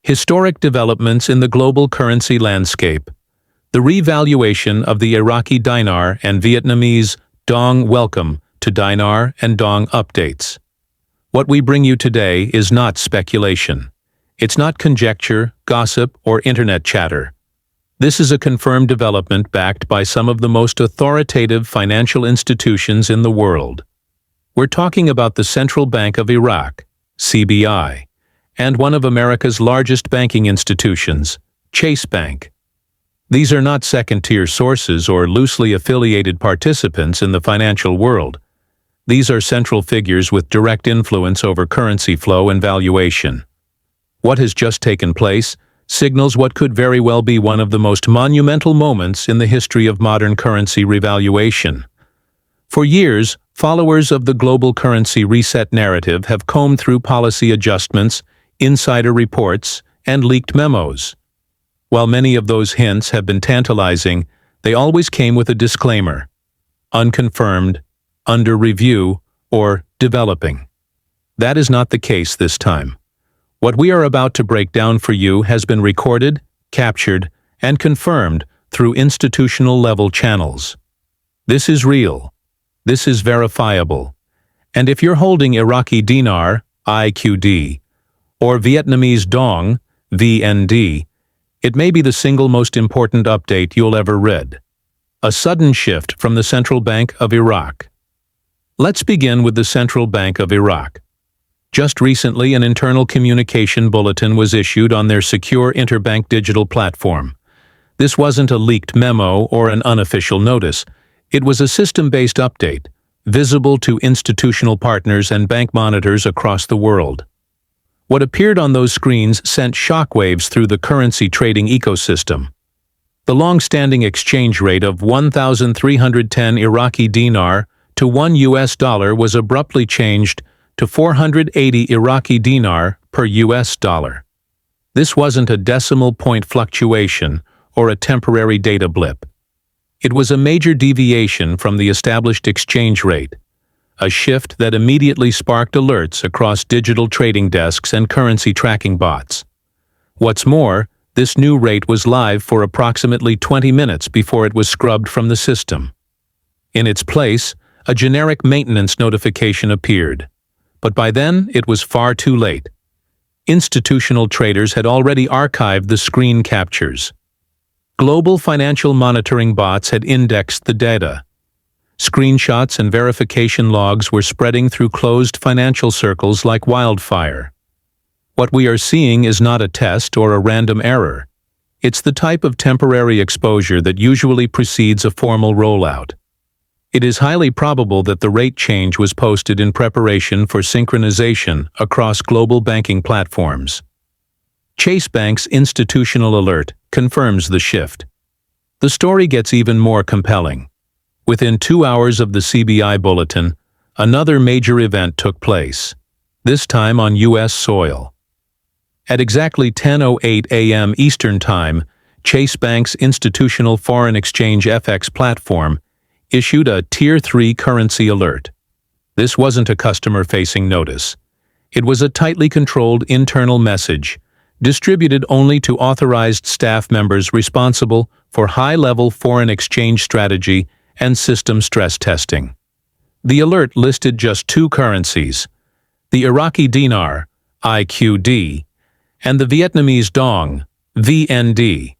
Historic developments in the global currency landscape. The revaluation of the Iraqi Dinar and Vietnamese Dong. Welcome to Dinar and Dong Updates. What we bring you today is not speculation. It's not conjecture, gossip, or internet chatter. This is a confirmed development backed by some of the most authoritative financial institutions in the world. We're talking about the Central Bank of Iraq, CBI, and one of America's largest banking institutions, Chase Bank. These are not second-tier sources or loosely affiliated participants in the financial world. These are central figures with direct influence over currency flow and valuation. What has just taken place signals what could very well be one of the most monumental moments in the history of modern currency revaluation. For years, followers of the global currency reset narrative have combed through policy adjustments, insider reports, and leaked memos. While many of those hints have been tantalizing, they always came with a disclaimer: unconfirmed, under review, or developing. That is not the case this time. What we are about to break down for you has been recorded, captured, and confirmed through institutional-level channels. This is real. This is verifiable. And if you're holding Iraqi Dinar, IQD, or Vietnamese Dong, VND, it may be the single most important update you'll ever read. A sudden shift from the Central Bank of Iraq. Let's begin with the Central Bank of Iraq. Just recently, an internal communication bulletin was issued on their secure interbank digital platform. This wasn't a leaked memo or an unofficial notice. It was a system-based update, visible to institutional partners and bank monitors across the world. What appeared on those screens sent shockwaves through the currency trading ecosystem. The long-standing exchange rate of 1,310 Iraqi dinar to $1 was abruptly changed to 480 Iraqi dinar per $. This wasn't a decimal point fluctuation or a temporary data blip. It was a major deviation from the established exchange rate, a shift that immediately sparked alerts across digital trading desks and currency tracking bots. What's more, this new rate was live for approximately 20 minutes before it was scrubbed from the system. In its place, a generic maintenance notification appeared. But by then, it was far too late. Institutional traders had already archived the screen captures. Global financial monitoring bots had indexed the data. Screenshots and verification logs were spreading through closed financial circles like wildfire. What we are seeing is not a test or a random error. It's the type of temporary exposure that usually precedes a formal rollout. It is highly probable that the rate change was posted in preparation for synchronization across global banking platforms. Chase Bank's institutional alert confirms the shift. The story gets even more compelling. Within 2 hours of the CBI bulletin, another major event took place, this time on U.S. soil. At exactly 10:08 a.m. Eastern Time, Chase Bank's institutional foreign exchange FX platform issued a Tier 3 currency alert. This wasn't a customer-facing notice. It was a tightly controlled internal message, distributed only to authorized staff members responsible for high-level foreign exchange strategy and system stress testing. The alert listed just two currencies, the Iraqi Dinar, IQD, and the Vietnamese Dong, VND.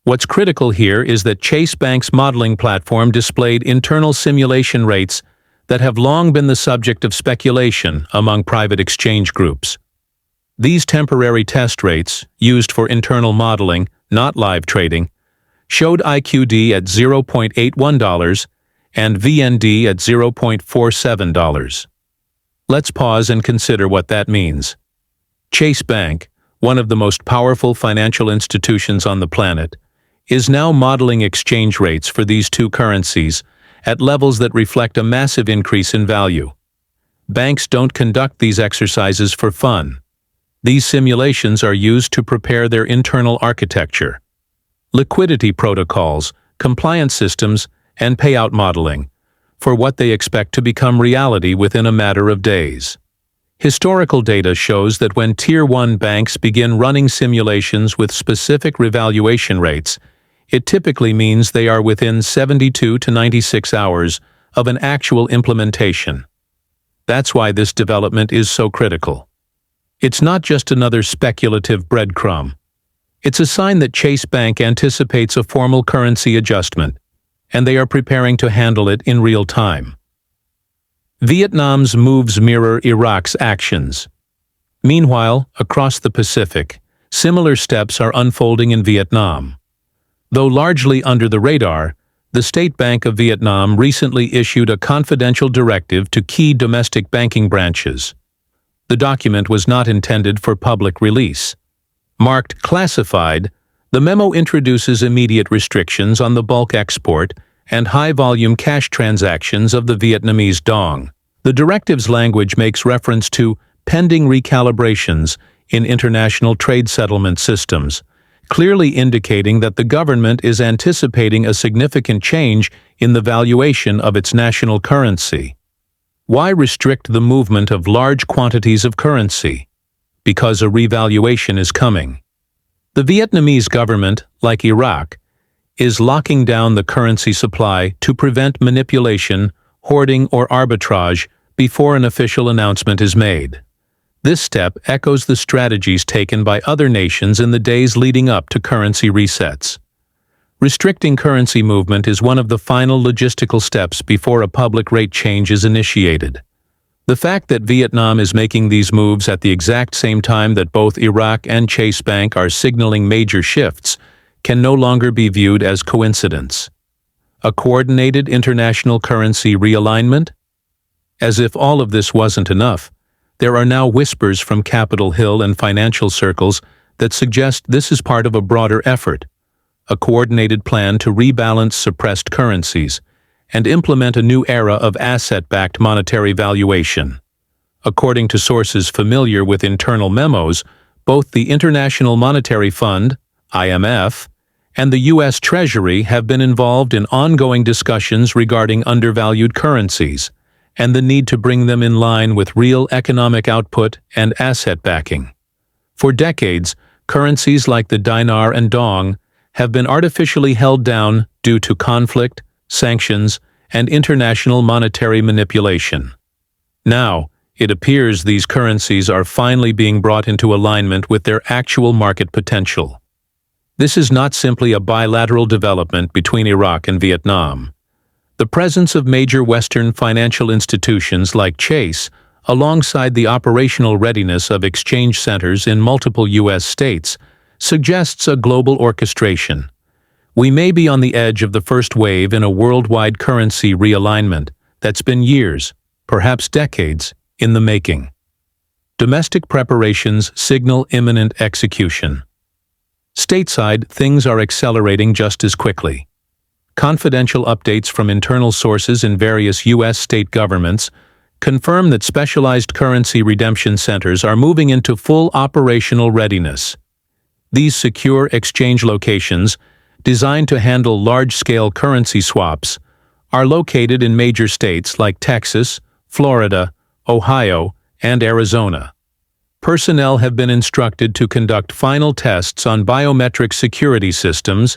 What's critical here is that Chase Bank's modeling platform displayed internal simulation rates that have long been the subject of speculation among private exchange groups. These temporary test rates, used for internal modeling, not live trading, showed IQD at $0.81 and VND at $0.47. Let's pause and consider what that means. Chase Bank, one of the most powerful financial institutions on the planet, is now modeling exchange rates for these two currencies at levels that reflect a massive increase in value. Banks don't conduct these exercises for fun. These simulations are used to prepare their internal architecture, liquidity protocols, compliance systems, and payout modeling for what they expect to become reality within a matter of days. Historical data shows that when Tier 1 banks begin running simulations with specific revaluation rates, it typically means they are within 72 to 96 hours of an actual implementation. That's why this development is so critical. It's not just another speculative breadcrumb. It's a sign that Chase Bank anticipates a formal currency adjustment, and they are preparing to handle it in real time. Vietnam's moves mirror Iraq's actions. Meanwhile, across the Pacific, similar steps are unfolding in Vietnam. Though largely under the radar, the State Bank of Vietnam recently issued a confidential directive to key domestic banking branches. The document was not intended for public release. Marked classified, the memo introduces immediate restrictions on the bulk export and high-volume cash transactions of the Vietnamese Dong. The directive's language makes reference to pending recalibrations in international trade settlement systems, clearly indicating that the government is anticipating a significant change in the valuation of its national currency. Why restrict the movement of large quantities of currency? Because a revaluation is coming. The Vietnamese government, like Iraq, is locking down the currency supply to prevent manipulation, hoarding, or arbitrage before an official announcement is made. This step echoes the strategies taken by other nations in the days leading up to currency resets. Restricting currency movement is one of the final logistical steps before a public rate change is initiated. The fact that Vietnam is making these moves at the exact same time that both Iraq and Chase Bank are signaling major shifts can no longer be viewed as coincidence. A coordinated international currency realignment? As if all of this wasn't enough, there are now whispers from Capitol Hill and financial circles that suggest this is part of a broader effort, a coordinated plan to rebalance suppressed currencies and implement a new era of asset-backed monetary valuation. According to sources familiar with internal memos, both the International Monetary Fund, IMF, and the U.S. Treasury have been involved in ongoing discussions regarding undervalued currencies and the need to bring them in line with real economic output and asset backing. For decades, currencies like the dinar and dong have been artificially held down due to conflict, sanctions, and international monetary manipulation. Now, it appears these currencies are finally being brought into alignment with their actual market potential. This is not simply a bilateral development between Iraq and Vietnam. The presence of major Western financial institutions like Chase, alongside the operational readiness of exchange centers in multiple U.S. states, suggests a global orchestration. We may be on the edge of the first wave in a worldwide currency realignment that's been years, perhaps decades, in the making. Domestic preparations signal imminent execution. Stateside, things are accelerating just as quickly. Confidential updates from internal sources in various U.S. state governments confirm that specialized currency redemption centers are moving into full operational readiness. These secure exchange locations, designed to handle large-scale currency swaps, are located in major states like Texas, Florida, Ohio, and Arizona. Personnel have been instructed to conduct final tests on biometric security systems,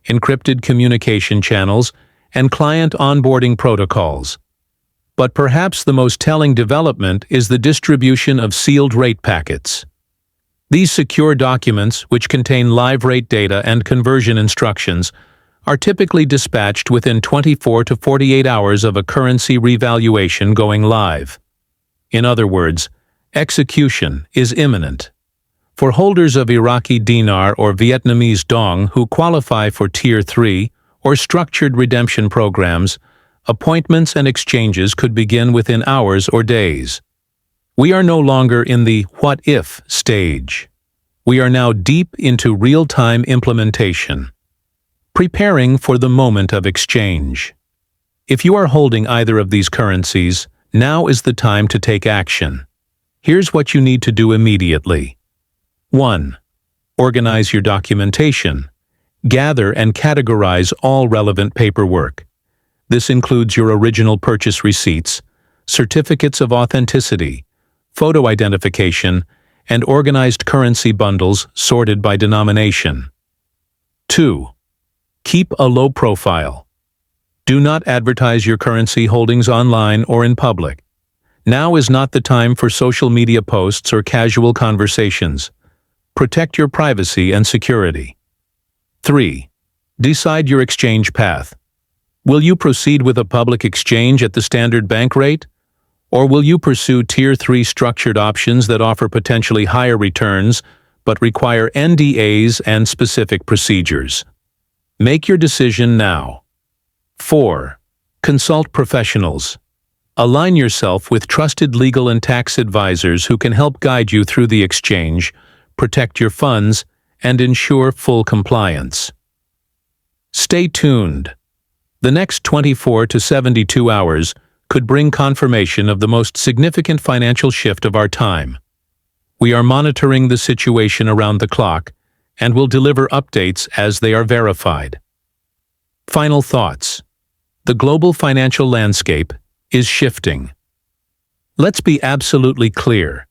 encrypted communication channels, and client onboarding protocols. But perhaps the most telling development is the distribution of sealed rate packets. These secure documents, which contain live rate data and conversion instructions, are typically dispatched within 24 to 48 hours of a currency revaluation going live. In other words, execution is imminent. For holders of Iraqi Dinar or Vietnamese Dong who qualify for Tier 3 or structured redemption programs, appointments and exchanges could begin within hours or days. We are no longer in the what-if stage. We are now deep into real-time implementation, preparing for the moment of exchange. If you are holding either of these currencies, now is the time to take action. Here's what you need to do immediately. 1. Organize your documentation. Gather and categorize all relevant paperwork. This includes your original purchase receipts, certificates of authenticity, photo identification, and organized currency bundles sorted by denomination. 2. Keep a low profile. Do not advertise your currency holdings online or in public. Now is not the time for social media posts or casual conversations. Protect your privacy and security. 3. Decide your exchange path. Will you proceed with a public exchange at the standard bank rate? Or will you pursue Tier 3 structured options that offer potentially higher returns but require NDAs and specific procedures? Make your decision now. 4. Consult professionals. Align yourself with trusted legal and tax advisors who can help guide you through the exchange, protect your funds, and ensure full compliance. Stay tuned. The next 24 to 72 hours could bring confirmation of the most significant financial shift of our time. We are monitoring the situation around the clock and will deliver updates as they are verified. Final thoughts. The global financial landscape is shifting. Let's be absolutely clear.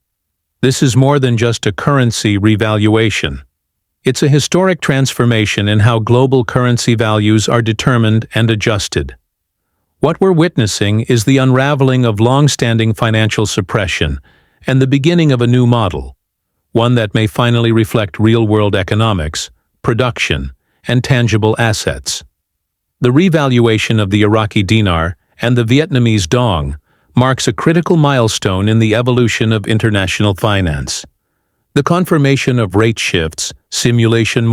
This is more than just a currency revaluation. It's a historic transformation in how global currency values are determined and adjusted. What we're witnessing is the unraveling of long-standing financial suppression and the beginning of a new model, one that may finally reflect real-world economics, production, and tangible assets. The revaluation of the Iraqi Dinar and the Vietnamese Dong marks a critical milestone in the evolution of international finance. The confirmation of rate shifts, simulation